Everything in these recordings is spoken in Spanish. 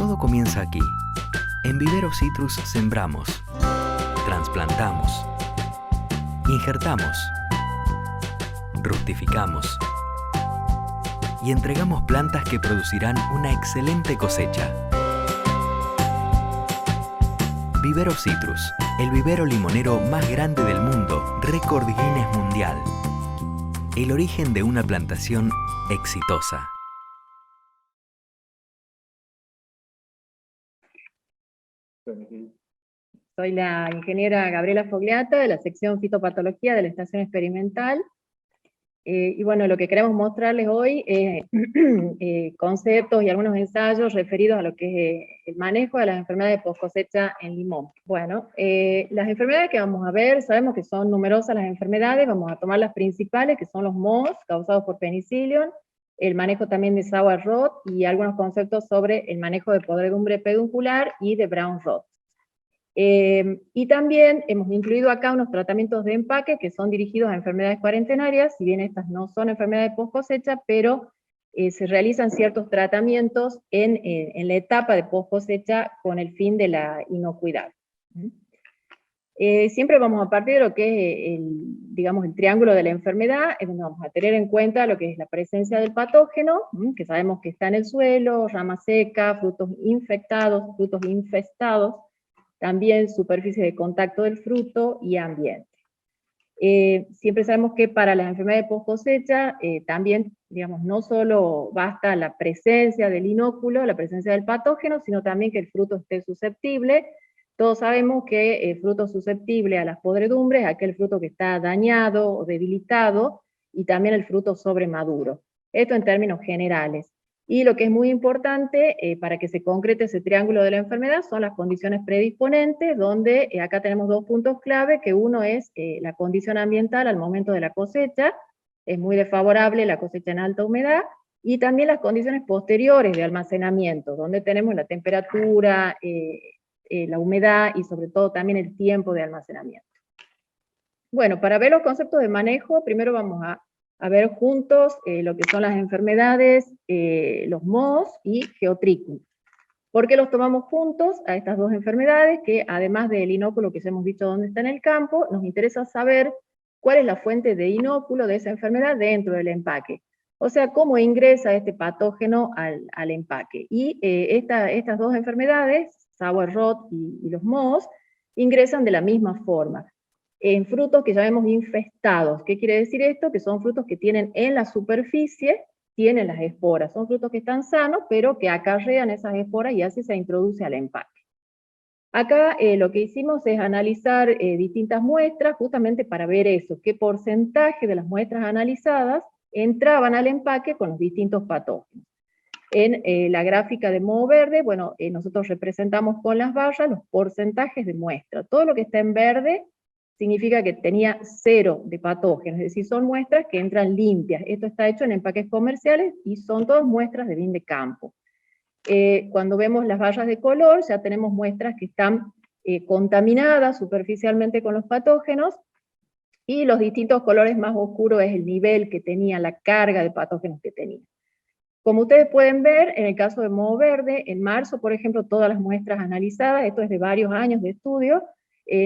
Todo comienza aquí. En Vivero Citrus sembramos, trasplantamos, injertamos, rustificamos y entregamos plantas que producirán una excelente cosecha. Vivero Citrus, el vivero limonero más grande del mundo, récord Guinness Mundial. El origen de una plantación exitosa. Soy la ingeniera Gabriela Fogliata de la sección Fitopatología de la Estación Experimental. Y bueno, lo que queremos mostrarles hoy es conceptos y algunos ensayos referidos a lo que es el manejo de las enfermedades post cosecha en limón. Bueno, las enfermedades que vamos a ver, sabemos que son numerosas las enfermedades, vamos a tomar las principales, que son los mohos causados por penicillium, el manejo también de sour rot, y algunos conceptos sobre el manejo de podredumbre peduncular y de brown rot. Y también hemos incluido acá unos tratamientos de empaque que son dirigidos a enfermedades cuarentenarias, si bien estas no son enfermedades post cosecha, pero se realizan ciertos tratamientos en la etapa de post cosecha con el fin de la inocuidad. Siempre vamos a partir de lo que es digamos, el triángulo de la enfermedad, es donde vamos a tener en cuenta lo que es la presencia del patógeno, que sabemos que está en el suelo, rama seca, frutos infectados, frutos infestados, también superficie de contacto del fruto y ambiente. Siempre sabemos que para las enfermedades post cosecha, también, digamos, no solo basta la presencia del inóculo, la presencia del patógeno, sino también que el fruto esté susceptible. Todos sabemos que el fruto susceptible a las podredumbres es aquel fruto que está dañado o debilitado, y también el fruto sobremaduro. Esto en términos generales. Y lo que es muy importante para que se concrete ese triángulo de la enfermedad son las condiciones predisponentes, donde acá tenemos dos puntos clave, que uno es la condición ambiental al momento de la cosecha, es muy desfavorable la cosecha en alta humedad, y también las condiciones posteriores de almacenamiento, donde tenemos la temperatura, la humedad y sobre todo también el tiempo de almacenamiento. Bueno, para ver los conceptos de manejo, primero vamos a ver juntos lo que son las enfermedades, los mohos y Geotrichum. ¿Por qué los tomamos juntos a estas dos enfermedades? Que además del inóculo que ya hemos visto dónde está en el campo, nos interesa saber cuál es la fuente de inóculo de esa enfermedad dentro del empaque. O sea, cómo ingresa este patógeno al empaque. Y estas dos enfermedades, sour rot y los mohos, ingresan de la misma forma, en frutos que llamamos infestados. ¿Qué quiere decir esto? Que son frutos que tienen en la superficie, tienen las esporas. Son frutos que están sanos, pero que acarrean esas esporas y así se introduce al empaque. Acá lo que hicimos es analizar distintas muestras, justamente para ver eso, qué porcentaje de las muestras analizadas entraban al empaque con los distintos patógenos. En la gráfica de moho verde, bueno, nosotros representamos con las barras los porcentajes de muestra. Todo lo que está en verde significa que tenía 0 de patógenos, es decir, son muestras que entran limpias. Esto está hecho en empaques comerciales y son todas muestras de bin de campo. Cuando vemos las barras de color, ya tenemos muestras que están contaminadas superficialmente con los patógenos, y los distintos colores más oscuros es el nivel que tenía, la carga de patógenos que tenía. Como ustedes pueden ver, en el caso de moho verde, en marzo, por ejemplo, todas las muestras analizadas, esto es de varios años de estudio,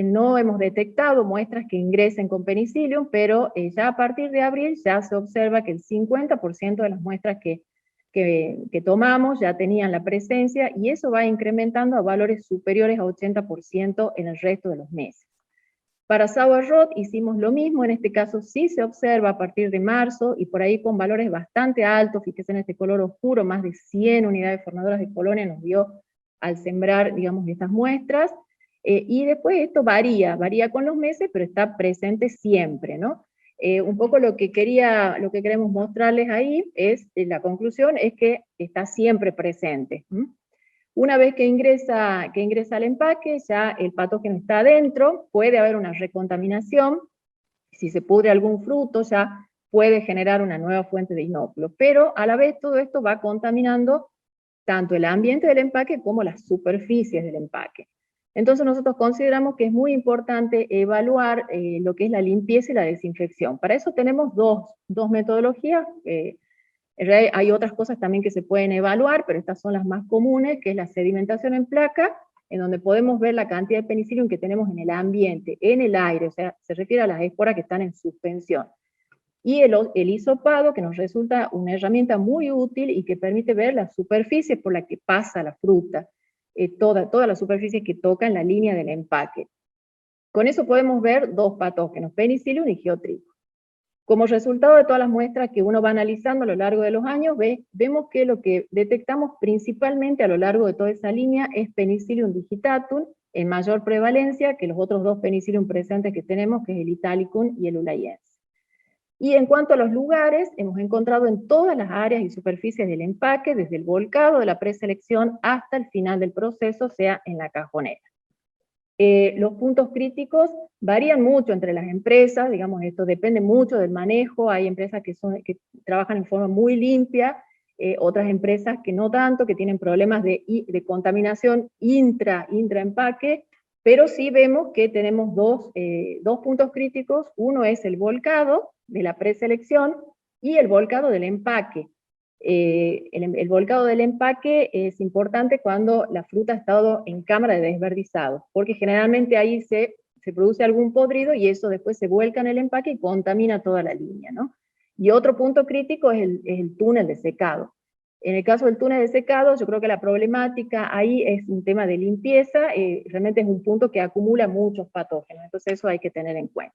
no hemos detectado muestras que ingresen con penicillium, pero ya a partir de abril ya se observa que el 50% de las muestras que tomamos ya tenían la presencia, y eso va incrementando a valores superiores a 80% en el resto de los meses. Para sour rot hicimos lo mismo, en este caso sí se observa a partir de marzo, y por ahí con valores bastante altos. Fíjense en este color oscuro, más de 100 unidades formadoras de colonia nos dio al sembrar, digamos, estas muestras. Y después esto varía con los meses, pero está presente siempre, ¿no? Un poco lo que queremos mostrarles ahí es, la conclusión es que está siempre presente. Una vez que ingresa al empaque, ya el patógeno está adentro, puede haber una recontaminación, si se pudre algún fruto ya puede generar una nueva fuente de inóculo, pero a la vez todo esto va contaminando tanto el ambiente del empaque como las superficies del empaque. Entonces nosotros consideramos que es muy importante evaluar lo que es la limpieza y la desinfección. Para eso tenemos dos metodologías En realidad hay otras cosas también que se pueden evaluar, pero estas son las más comunes, que es la sedimentación en placa, en donde podemos ver la cantidad de penicillium que tenemos en el ambiente, en el aire, o sea, se refiere a las esporas que están en suspensión. Y el hisopado, que nos resulta una herramienta muy útil y que permite ver la superficie por la que pasa la fruta, toda la superficie que toca en la línea del empaque. Con eso podemos ver dos patógenos, Penicillium y Geotrichum. Como resultado de todas las muestras que uno va analizando a lo largo de los años, vemos que lo que detectamos principalmente a lo largo de toda esa línea es Penicillium digitatum, en mayor prevalencia que los otros dos Penicillium presentes que tenemos, que es el Italicum y el Ulayense. Y en cuanto a los lugares, hemos encontrado en todas las áreas y superficies del empaque, desde el volcado de la preselección hasta el final del proceso, sea en la cajonera. Los puntos críticos varían mucho entre las empresas, digamos, esto depende mucho del manejo, hay empresas que trabajan en forma muy limpia, otras empresas que no tanto, que tienen problemas de contaminación intra-empaque, pero sí vemos que tenemos dos puntos críticos, uno es el volcado de la preselección y el volcado del empaque. El volcado del empaque es importante cuando la fruta ha estado en cámara de desverdizado, porque generalmente ahí se produce algún podrido y eso después se vuelca en el empaque y contamina toda la línea, ¿no? Y otro punto crítico es el túnel de secado. En el caso del túnel de secado, yo creo que la problemática ahí es un tema de limpieza, realmente es un punto que acumula muchos patógenos, entonces eso hay que tener en cuenta.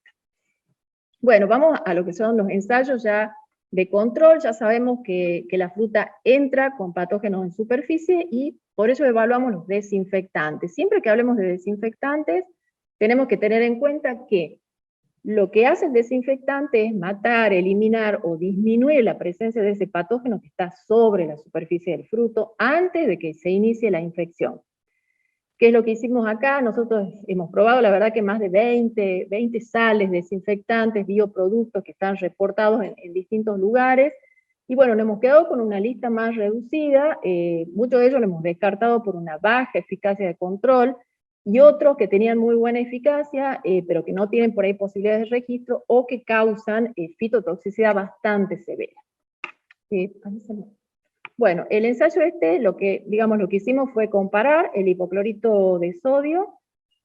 Bueno, vamos a lo que son los ensayos ya de control. Ya sabemos que la fruta entra con patógenos en superficie y por eso evaluamos los desinfectantes. Siempre que hablemos de desinfectantes, tenemos que tener en cuenta que lo que hace el desinfectante es matar, eliminar o disminuir la presencia de ese patógeno que está sobre la superficie del fruto antes de que se inicie la infección. ¿Qué es lo que hicimos acá? Nosotros hemos probado, la verdad, que más de 20 sales, desinfectantes, bioproductos que están reportados en distintos lugares. Y bueno, nos hemos quedado con una lista más reducida. Muchos de ellos lo hemos descartado por una baja eficacia de control, y otros que tenían muy buena eficacia, pero que no tienen por ahí posibilidades de registro, o que causan fitotoxicidad bastante severa. Bueno, el ensayo lo que hicimos fue comparar el hipoclorito de sodio,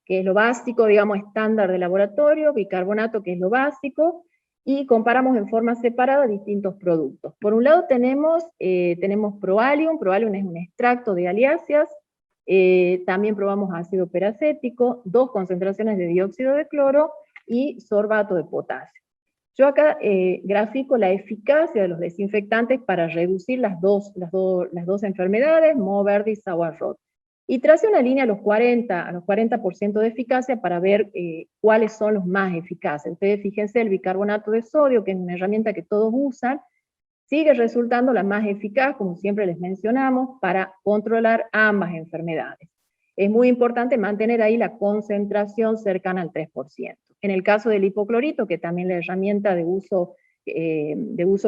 que es lo básico, digamos, estándar de laboratorio, bicarbonato, que es lo básico, y comparamos en forma separada distintos productos. Por un lado tenemos Proalium es un extracto de aliáceas, también probamos ácido peracético, 2 concentraciones de dióxido de cloro y sorbato de potasio. Yo acá grafico la eficacia de los desinfectantes para reducir las dos enfermedades, moho verde y sour rot. Y tracé una línea a los 40% de eficacia para ver cuáles son los más eficaces. Ustedes fíjense, el bicarbonato de sodio, que es una herramienta que todos usan, sigue resultando la más eficaz, como siempre les mencionamos, para controlar ambas enfermedades. Es muy importante mantener ahí la concentración cercana al 3%. En el caso del hipoclorito, que también es la herramienta de uso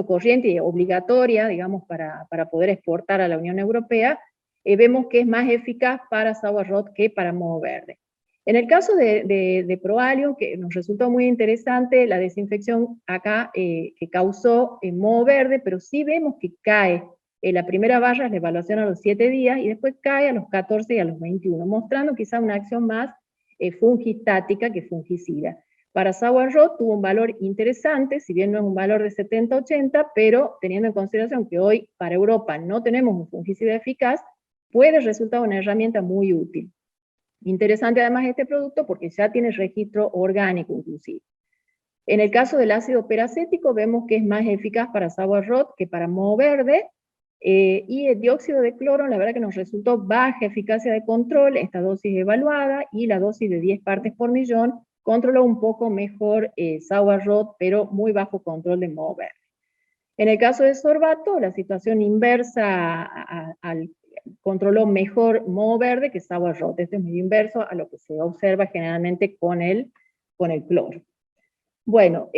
corriente y obligatoria, digamos, para poder exportar a la Unión Europea, vemos que es más eficaz para sour rot que para moho verde. En el caso de Proalium, que nos resultó muy interesante la desinfección acá que causó moho verde, pero sí vemos que cae. La primera barra es la evaluación a los 7 días y después cae a los 14 y a los 21, mostrando quizá una acción más fungistática que fungicida. Para sour rot tuvo un valor interesante, si bien no es un valor de 70-80, pero teniendo en consideración que hoy para Europa no tenemos un fungicida eficaz, puede resultar una herramienta muy útil. Interesante además este producto porque ya tiene registro orgánico inclusive. En el caso del ácido peracético vemos que es más eficaz para sour rot que para moho verde, y el dióxido de cloro, la verdad que nos resultó baja eficacia de control, esta dosis evaluada, y la dosis de 10 partes por millón controló un poco mejor sour rot, pero muy bajo control de moho verde. En el caso de sorbato, la situación inversa controló mejor moho verde que sour rot. Esto es medio inverso a lo que se observa generalmente con el cloro. Bueno,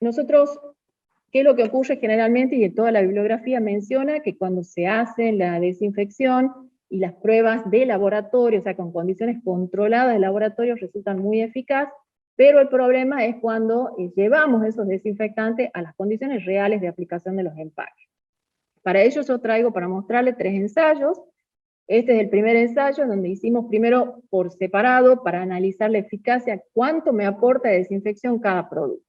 nosotros, ¿qué es lo que ocurre generalmente? Y en toda la bibliografía menciona que cuando se hace la desinfección y las pruebas de laboratorio, o sea, con condiciones controladas de laboratorio, resultan muy eficaz, pero el problema es cuando llevamos esos desinfectantes a las condiciones reales de aplicación de los empaques. Para ello yo traigo para mostrarles 3 ensayos. Este es el primer ensayo donde hicimos primero por separado para analizar la eficacia, cuánto me aporta de desinfección cada producto.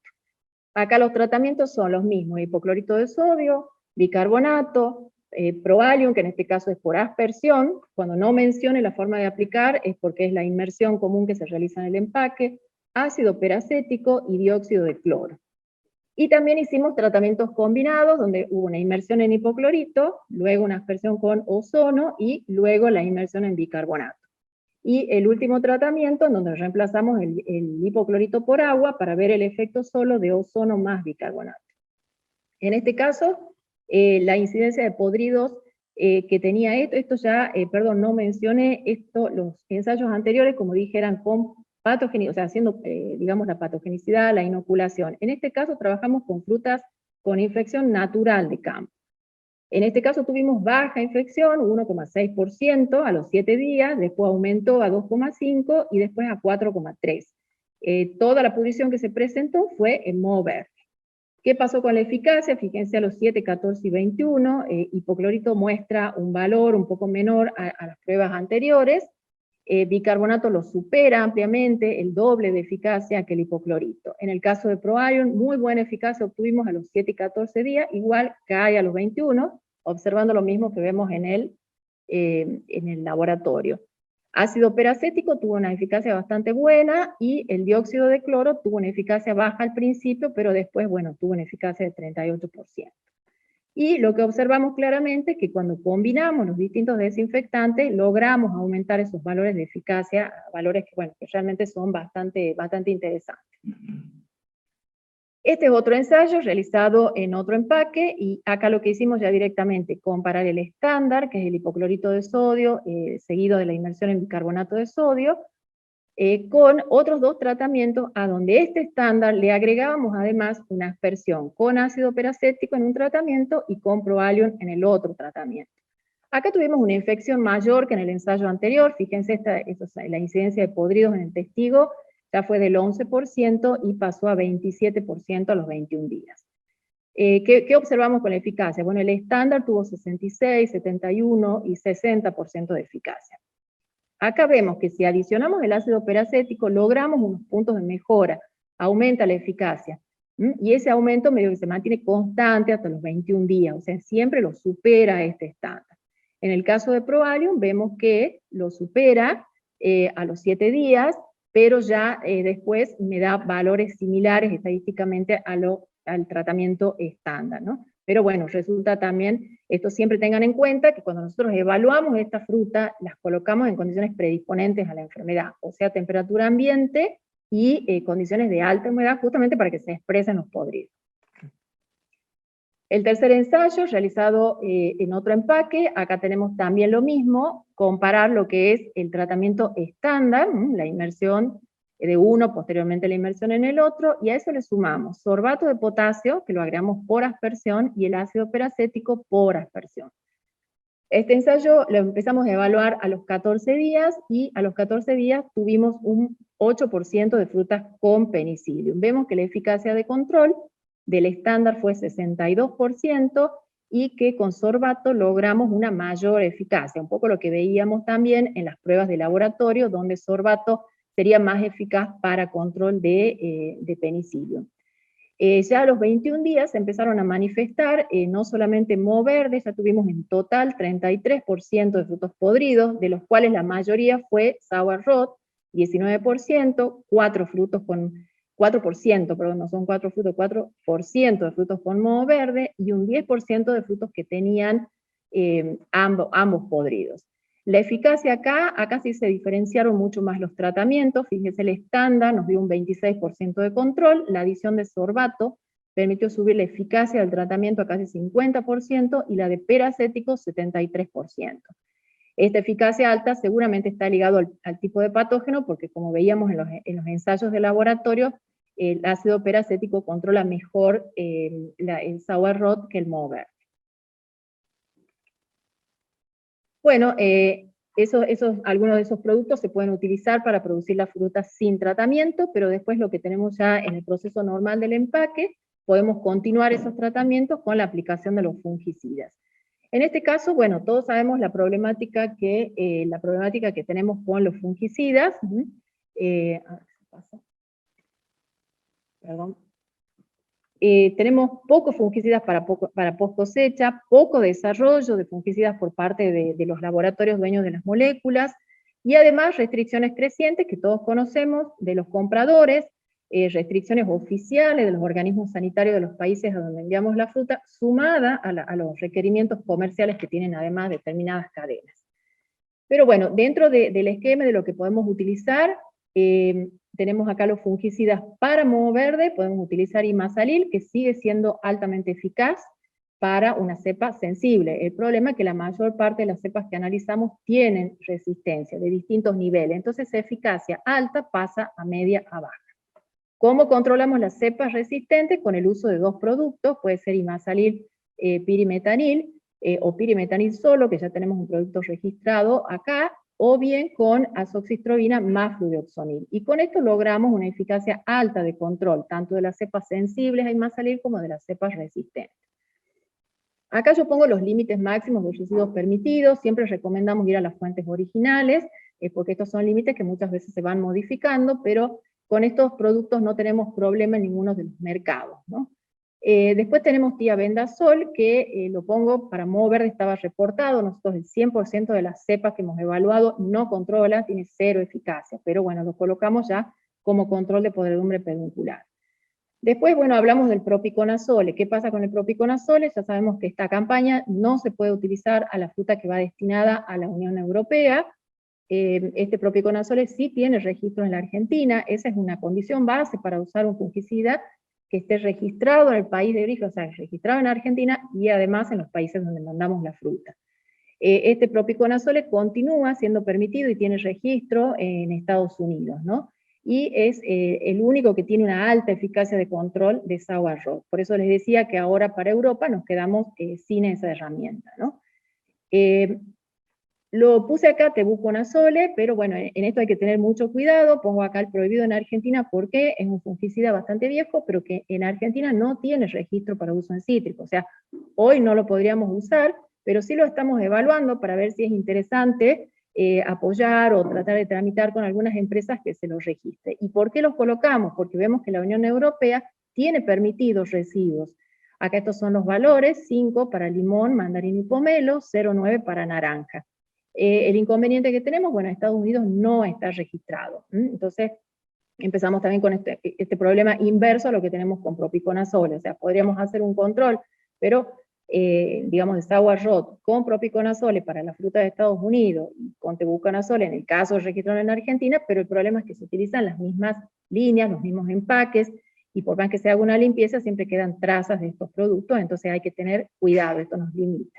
Acá los tratamientos son los mismos, hipoclorito de sodio, bicarbonato, Proalium, que en este caso es por aspersión. Cuando no mencione la forma de aplicar es porque es la inmersión común que se realiza en el empaque, ácido peracético y dióxido de cloro. Y también hicimos tratamientos combinados, donde hubo una inmersión en hipoclorito, luego una aspersión con ozono, y luego la inmersión en bicarbonato. Y el último tratamiento, en donde reemplazamos el hipoclorito por agua, para ver el efecto solo de ozono más bicarbonato. En este caso, la incidencia de podridos que tenía esto ya, perdón, no mencioné esto, los ensayos anteriores, como dije, eran con patogenicidad, o sea, haciendo, digamos, la patogenicidad, la inoculación. En este caso trabajamos con frutas con infección natural de campo. En este caso tuvimos baja infección, 1,6% a los 7 días, después aumentó a 2,5% y después a 4,3%. Toda la pudrición que se presentó fue en moho verde. ¿Qué pasó con la eficacia? Fíjense a los 7, 14 y 21, hipoclorito muestra un valor un poco menor a las pruebas anteriores, bicarbonato lo supera ampliamente, el doble de eficacia que el hipoclorito. En el caso de Proalium, muy buena eficacia obtuvimos a los 7 y 14 días, igual cae a los 21, observando lo mismo que vemos en el laboratorio. Ácido peracético tuvo una eficacia bastante buena, y el dióxido de cloro tuvo una eficacia baja al principio, pero después, bueno, tuvo una eficacia de 38%. Y lo que observamos claramente es que cuando combinamos los distintos desinfectantes, logramos aumentar esos valores de eficacia, valores que, bueno, que realmente son bastante interesantes. Este es otro ensayo realizado en otro empaque, y acá lo que hicimos ya directamente, comparar el estándar, que es el hipoclorito de sodio, seguido de la inmersión en bicarbonato de sodio, con otros 2 tratamientos, a donde este estándar le agregábamos además una aspersión con ácido peracético en un tratamiento y con Proalium en el otro tratamiento. Acá tuvimos una infección mayor que en el ensayo anterior. Fíjense, la incidencia de podridos en el testigo ya fue del 11% y pasó a 27% a los 21 días. ¿Qué observamos con la eficacia? Bueno, el estándar tuvo 66, 71 y 60% de eficacia. Acá vemos que si adicionamos el ácido peracético, logramos unos puntos de mejora, aumenta la eficacia, y ese aumento medio que se mantiene constante hasta los 21 días, o sea, siempre lo supera este estándar. En el caso de Proalium, vemos que lo supera a los 7 días, pero ya después me da valores similares estadísticamente al tratamiento estándar, ¿no? Pero bueno, resulta también, esto siempre tengan en cuenta, que cuando nosotros evaluamos esta fruta, las colocamos en condiciones predisponentes a la enfermedad, o sea, temperatura ambiente y condiciones de alta humedad, justamente para que se expresen los podridos. El tercer ensayo, realizado en otro empaque, acá tenemos también lo mismo, comparar lo que es el tratamiento estándar, la inmersión de uno, posteriormente la inmersión en el otro, y a eso le sumamos sorbato de potasio, que lo agregamos por aspersión, y el ácido peracético por aspersión. Este ensayo lo empezamos a evaluar a los 14 días, y a los 14 días tuvimos un 8% de frutas con penicillium. Vemos que la eficacia de control del estándar fue 62%, y que con sorbato logramos una mayor eficacia, un poco lo que veíamos también en las pruebas de laboratorio, donde sorbato sería más eficaz para control de penicillium. Ya a los 21 días se empezaron a manifestar, no solamente moho verde, ya tuvimos en total 33% de frutos podridos, de los cuales la mayoría fue sour rot, 19%, 4%, perdón, no son 4 frutos, 4% de frutos con moho verde, y un 10% de frutos que tenían ambos podridos. La eficacia acá sí se diferenciaron mucho más los tratamientos. Fíjense, el estándar nos dio un 26% de control, la adición de sorbato permitió subir la eficacia del tratamiento a casi 50%, y la de peracético 73%. Esta eficacia alta seguramente está ligado al tipo de patógeno, porque como veíamos en los ensayos de laboratorio, el ácido peracético controla mejor el sour rot que el moho verde. Bueno, algunos de esos productos se pueden utilizar para producir la fruta sin tratamiento, pero después lo que tenemos ya en el proceso normal del empaque, podemos continuar esos tratamientos con la aplicación de los fungicidas. En este caso, bueno, todos sabemos la problemática que tenemos con los fungicidas. Perdón. Tenemos pocos fungicidas para post cosecha, poco desarrollo de fungicidas por parte de los laboratorios dueños de las moléculas, y además restricciones crecientes que todos conocemos de los compradores, restricciones oficiales de los organismos sanitarios de los países a donde enviamos la fruta, sumada a los requerimientos comerciales que tienen además determinadas cadenas. Pero bueno, dentro del esquema de lo que podemos utilizar, tenemos acá los fungicidas para moho verde, podemos utilizar Imasalil, que sigue siendo altamente eficaz para una cepa sensible. El problema es que la mayor parte de las cepas que analizamos tienen resistencia de distintos niveles, entonces esa eficacia alta pasa a media a baja. ¿Cómo controlamos las cepas resistentes? Con el uso de dos productos, puede ser Imasalil pirimetanil, o pirimetanil solo, que ya tenemos un producto registrado acá, o bien con azoxystrobina más fludeoxonil. Y con esto logramos una eficacia alta de control, tanto de las cepas sensibles a Imasalil como de las cepas resistentes. Acá yo pongo los límites máximos de residuos permitidos, siempre recomendamos ir a las fuentes originales, porque estos son límites que muchas veces se van modificando, pero con estos productos no tenemos problema en ninguno de los mercados, ¿no? Después tenemos tiabendazol, que lo pongo para moho verde, estaba reportado, nosotros el 100% de las cepas que hemos evaluado no controla, tiene cero eficacia, pero bueno, lo colocamos ya como control de podredumbre peduncular. Después, bueno, hablamos del propiconazole. ¿Qué pasa con el propiconazole? Ya sabemos que esta campaña no se puede utilizar a la fruta que va destinada a la Unión Europea. Este propiconazole sí tiene registro en la Argentina, esa es una condición base para usar un fungicida que esté registrado en el país de origen, o sea, registrado en Argentina y además en los países donde mandamos la fruta. Este propiconazole continúa siendo permitido y tiene registro en Estados Unidos, ¿no? Y es el único que tiene una alta eficacia de control de sour rot. Por eso les decía que ahora para Europa nos quedamos sin esa herramienta, ¿no? Lo puse acá, tebuconazole, pero bueno, en esto hay que tener mucho cuidado. Pongo acá el prohibido en Argentina porque es un fungicida bastante viejo, pero que en Argentina no tiene registro para uso en cítrico. O sea, hoy no lo podríamos usar, pero sí lo estamos evaluando para ver si es interesante apoyar o tratar de tramitar con algunas empresas que se los registre. ¿Y por qué los colocamos? Porque vemos que la Unión Europea tiene permitidos residuos. Acá estos son los valores: 5 para limón, mandarín y pomelo, 0,9 para naranja. El inconveniente que tenemos, bueno, en Estados Unidos no está registrado. Entonces, empezamos también con este problema inverso a lo que tenemos con propiconazole. O sea, podríamos hacer un control, pero, digamos, de sour rot con propiconazole para la fruta de Estados Unidos, y con tebuconazole en el caso registrado en Argentina, pero el problema es que se utilizan las mismas líneas, los mismos empaques, y por más que se haga una limpieza, siempre quedan trazas de estos productos, entonces hay que tener cuidado, esto nos limita.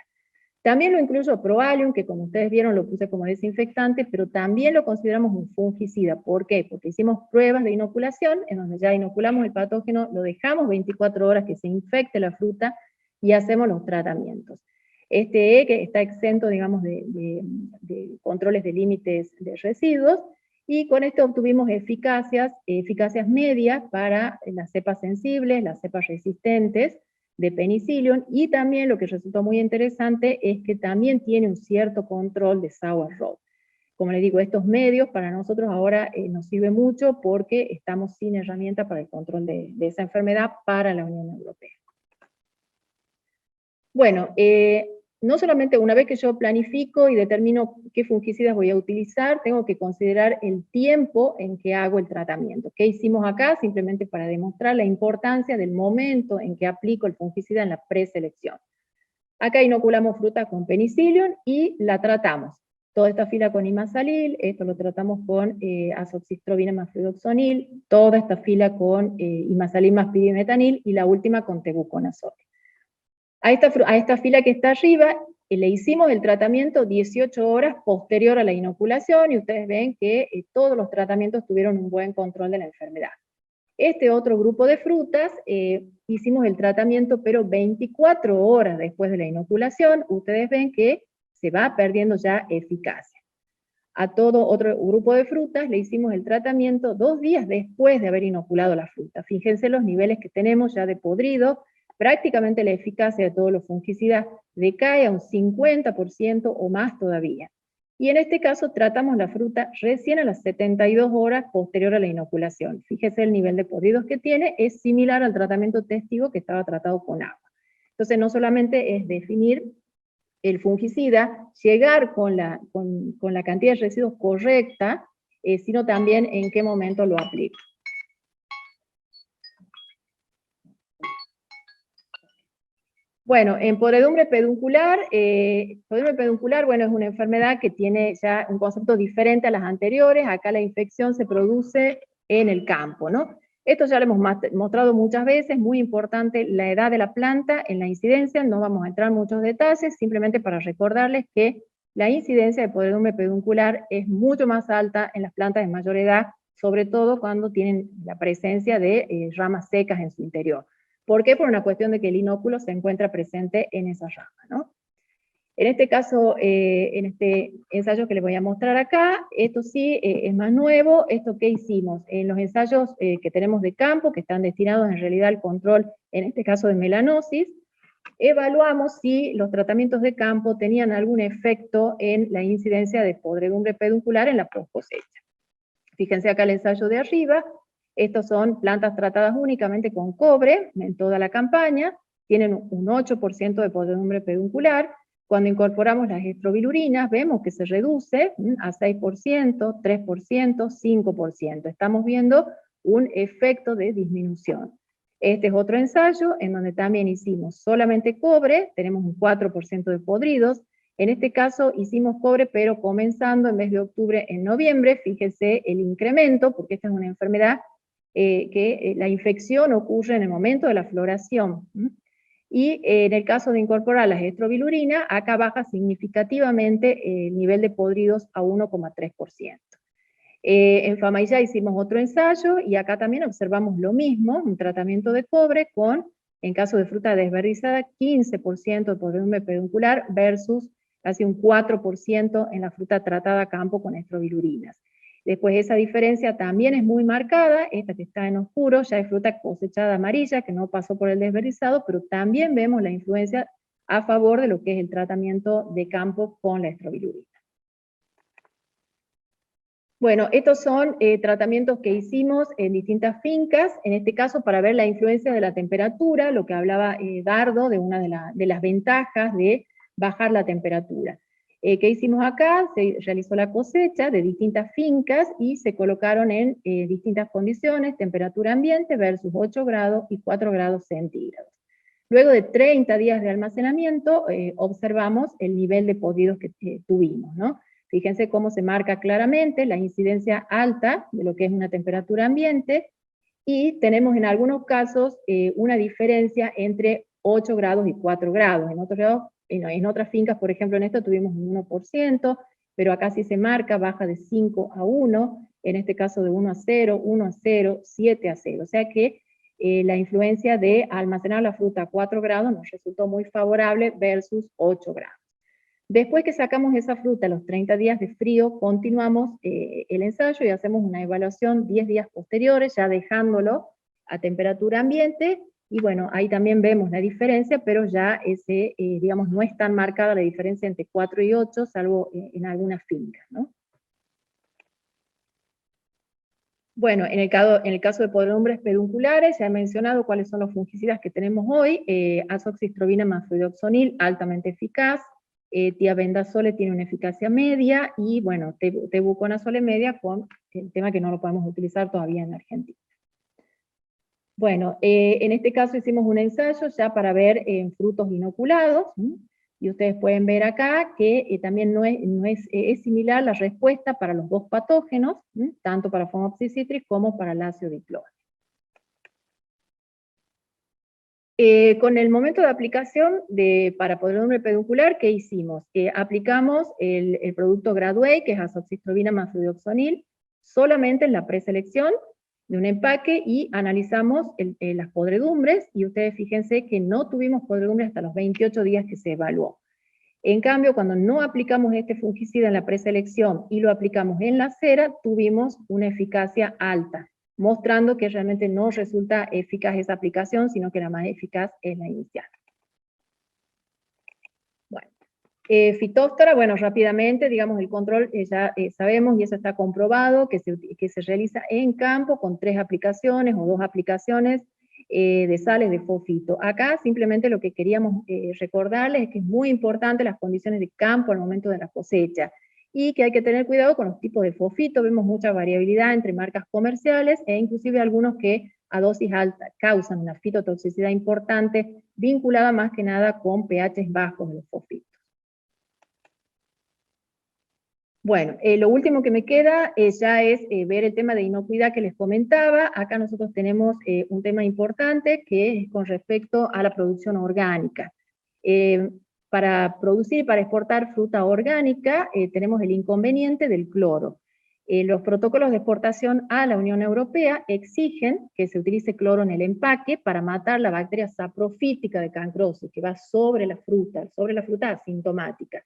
También lo incluyo Proalium, que como ustedes vieron lo puse como desinfectante, pero también lo consideramos un fungicida. ¿Por qué? Porque hicimos pruebas de inoculación, en donde ya inoculamos el patógeno, lo dejamos 24 horas que se infecte la fruta, y hacemos los tratamientos. Que está exento, digamos, de controles de límites de residuos, y con esto obtuvimos eficacias medias para las cepas sensibles, las cepas resistentes, de Penicillium, y también lo que resultó muy interesante es que también tiene un cierto control de sour rot. Como les digo, estos medios para nosotros ahora nos sirven mucho porque estamos sin herramienta para el control de esa enfermedad para la Unión Europea. Bueno, no solamente una vez que yo planifico y determino qué fungicidas voy a utilizar, tengo que considerar el tiempo en que hago el tratamiento. ¿Qué hicimos acá? Simplemente para demostrar la importancia del momento en que aplico el fungicida en la preselección. Acá inoculamos fruta con Penicillium y la tratamos. Toda esta fila con Imasalil, esto lo tratamos con azoxystrobina más fludoxonil, toda esta fila con Imasalil más pirimetanil, y la última con tebuconazole. A esta fila que está arriba, le hicimos el tratamiento 18 horas posterior a la inoculación, y ustedes ven que todos los tratamientos tuvieron un buen control de la enfermedad. Este otro grupo de frutas, hicimos el tratamiento, pero 24 horas después de la inoculación, ustedes ven que se va perdiendo ya eficacia. A todo otro grupo de frutas le hicimos el tratamiento 2 días después de haber inoculado la fruta. Fíjense los niveles que tenemos ya de podrido, prácticamente la eficacia de todos los fungicidas decae a un 50% o más todavía. Y en este caso tratamos la fruta recién a las 72 horas posterior a la inoculación. Fíjese el nivel de podridos que tiene, es similar al tratamiento testigo que estaba tratado con agua. Entonces no solamente es definir el fungicida, llegar con la cantidad de residuos correcta, sino también en qué momento lo aplico. Bueno, en podredumbre peduncular, bueno, es una enfermedad que tiene ya un concepto diferente a las anteriores. Acá la infección se produce en el campo, ¿no? Esto ya lo hemos mostrado muchas veces, muy importante la edad de la planta en la incidencia, no vamos a entrar en muchos detalles, simplemente para recordarles que la incidencia de podredumbre peduncular es mucho más alta en las plantas de mayor edad, sobre todo cuando tienen la presencia de ramas secas en su interior. ¿Por qué? Por una cuestión de que el inóculo se encuentra presente en esa rama, ¿no? En este caso, en este ensayo que les voy a mostrar acá, esto sí es más nuevo. ¿Esto qué hicimos? En los ensayos que tenemos de campo, que están destinados en realidad al control, en este caso de melanosis, evaluamos si los tratamientos de campo tenían algún efecto en la incidencia de podredumbre peduncular en la post-cosecha. Fíjense acá el ensayo de arriba. Estos son plantas tratadas únicamente con cobre en toda la campaña, tienen un 8% de podredumbre peduncular. Cuando incorporamos las estrobilurinas, vemos que se reduce a 6%, 3%, 5%. Estamos viendo un efecto de disminución. Este es otro ensayo en donde también hicimos solamente cobre, tenemos un 4% de podridos. En este caso hicimos cobre, pero comenzando en vez de octubre, en noviembre. Fíjese el incremento, porque esta es una enfermedad que la infección ocurre en el momento de la floración. Y en el caso de incorporar las estrobilurinas, acá baja significativamente el nivel de podridos a 1,3%. En Famaillá hicimos otro ensayo, y acá también observamos lo mismo, un tratamiento de cobre con, en caso de fruta desverdizada, 15% de podredumbre peduncular versus casi un 4% en la fruta tratada a campo con estrobilurinas. Después esa diferencia también es muy marcada, esta que está en oscuro ya es fruta cosechada amarilla, que no pasó por el desverdizado, pero también vemos la influencia a favor de lo que es el tratamiento de campo con la estrobilurina. Bueno, estos son tratamientos que hicimos en distintas fincas, en este caso para ver la influencia de la temperatura, lo que hablaba Dardo, de una de las ventajas de bajar la temperatura. ¿Qué hicimos acá? Se realizó la cosecha de distintas fincas y se colocaron en distintas condiciones, temperatura ambiente versus 8 grados y 4 grados centígrados. Luego de 30 días de almacenamiento, observamos el nivel de podridos que tuvimos, ¿no? Fíjense cómo se marca claramente la incidencia alta de lo que es una temperatura ambiente, y tenemos en algunos casos una diferencia entre 8 grados y 4 grados. En otras fincas, por ejemplo, en esta tuvimos un 1%, pero acá sí se marca, baja de 5 a 1, en este caso de 1 a 0, 1 a 0, 7 a 0. O sea que la influencia de almacenar la fruta a 4 grados nos resultó muy favorable versus 8 grados. Después que sacamos esa fruta a los 30 días de frío, continuamos el ensayo y hacemos una evaluación 10 días posteriores, ya dejándolo a temperatura ambiente, y bueno, ahí también vemos la diferencia, pero ya digamos, no es tan marcada la diferencia entre 4 y 8, salvo en algunas fincas, ¿no? Bueno, en el caso de podredumbres pedunculares, ya he mencionado cuáles son los fungicidas que tenemos hoy. Azoxystrobina más fluidoxonil, altamente eficaz. Tiabendazole tiene una eficacia media, y bueno, tebuconazole media, con el tema que no lo podemos utilizar todavía en Argentina. Bueno, en este caso hicimos un ensayo ya para ver frutos inoculados, y ustedes pueden ver acá que también es similar la respuesta para los dos patógenos, tanto para Phomopsis citris como para Laceo diploide. Con el momento de aplicación para podredumbre peduncular, ¿qué hicimos? Aplicamos el producto Graduate, que es azoxystrobina más fluidoxonil, solamente en la preselección de un empaque, y analizamos las podredumbres, y ustedes fíjense que no tuvimos podredumbre hasta los 28 días que se evaluó. En cambio, cuando no aplicamos este fungicida en la preselección y lo aplicamos en la cera, tuvimos una eficacia alta, mostrando que realmente no resulta eficaz esa aplicación, sino que la más eficaz es la inicial. Bueno, Phytophthora, bueno, rápidamente, digamos, el control ya sabemos, y eso está comprobado, que se realiza en campo con 3 aplicaciones o 2 aplicaciones de sales de fosfito. Acá simplemente lo que queríamos recordarles es que es muy importante las condiciones de campo al momento de la cosecha, y que hay que tener cuidado con los tipos de fosfito. Vemos mucha variabilidad entre marcas comerciales, e inclusive algunos que a dosis alta causan una fitotoxicidad importante, vinculada más que nada con pHs bajos de los fosfitos. Bueno, lo último que me queda ya es ver el tema de inocuidad que les comentaba. Acá nosotros tenemos un tema importante que es con respecto a la producción orgánica. Para producir y para exportar fruta orgánica tenemos el inconveniente del cloro. Los protocolos de exportación a la Unión Europea exigen que se utilice cloro en el empaque para matar la bacteria saprofítica de Cancrosis, que va sobre la fruta asintomática.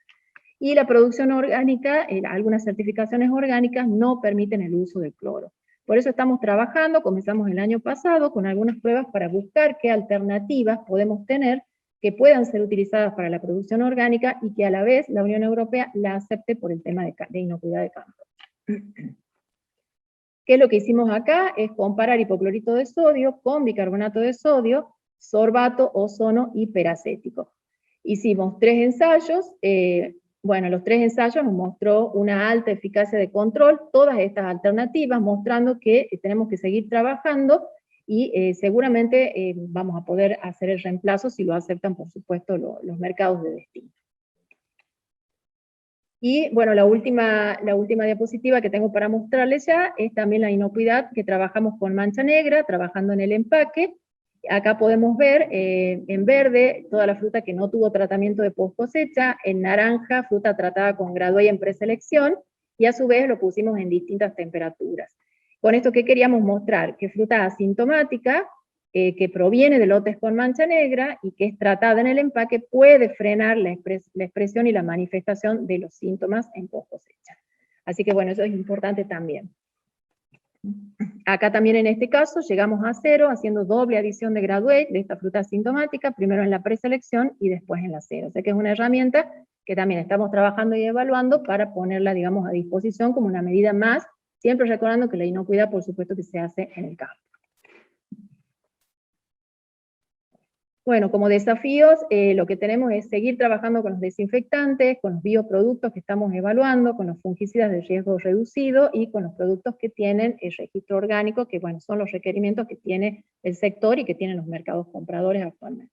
Y la producción orgánica, algunas certificaciones orgánicas no permiten el uso del cloro. Por eso estamos trabajando, comenzamos el año pasado, con algunas pruebas para buscar qué alternativas podemos tener que puedan ser utilizadas para la producción orgánica y que a la vez la Unión Europea la acepte por el tema de inocuidad de campo. ¿Qué es lo que hicimos acá? Es comparar hipoclorito de sodio con bicarbonato de sodio, sorbato, ozono y peracético. Hicimos 3 ensayos. Bueno, los 3 ensayos nos mostró una alta eficacia de control, todas estas alternativas, mostrando que tenemos que seguir trabajando y seguramente vamos a poder hacer el reemplazo si lo aceptan, por supuesto, los mercados de destino. Y bueno, la última diapositiva que tengo para mostrarles ya es también la inocuidad que trabajamos con mancha negra, trabajando en el empaque. Acá podemos ver en verde toda la fruta que no tuvo tratamiento de post cosecha, en naranja fruta tratada con Gradué en preselección, y a su vez lo pusimos en distintas temperaturas. Con esto, ¿qué queríamos mostrar? Que fruta asintomática, que proviene de lotes con mancha negra y que es tratada en el empaque, puede frenar la expresión y la manifestación de los síntomas en post cosecha. Así que bueno, eso es importante también. Acá también en este caso llegamos a 0 haciendo doble adición de Graduate de esta fruta asintomática, primero en la preselección y después en la 0. O sea que es una herramienta que también estamos trabajando y evaluando para ponerla, digamos, a disposición como una medida más, siempre recordando que la inocuidad, por supuesto, que se hace en el campo. Bueno, como desafíos, lo que tenemos es seguir trabajando con los desinfectantes, con los bioproductos que estamos evaluando, con los fungicidas de riesgo reducido y con los productos que tienen el registro orgánico, que bueno, son los requerimientos que tiene el sector y que tienen los mercados compradores actualmente.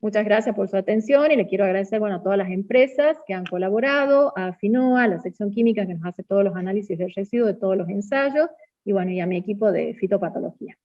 Muchas gracias por su atención y le quiero agradecer, bueno, a todas las empresas que han colaborado, a Finoa, a la sección química que nos hace todos los análisis del residuo de todos los ensayos, y bueno, y a mi equipo de fitopatología.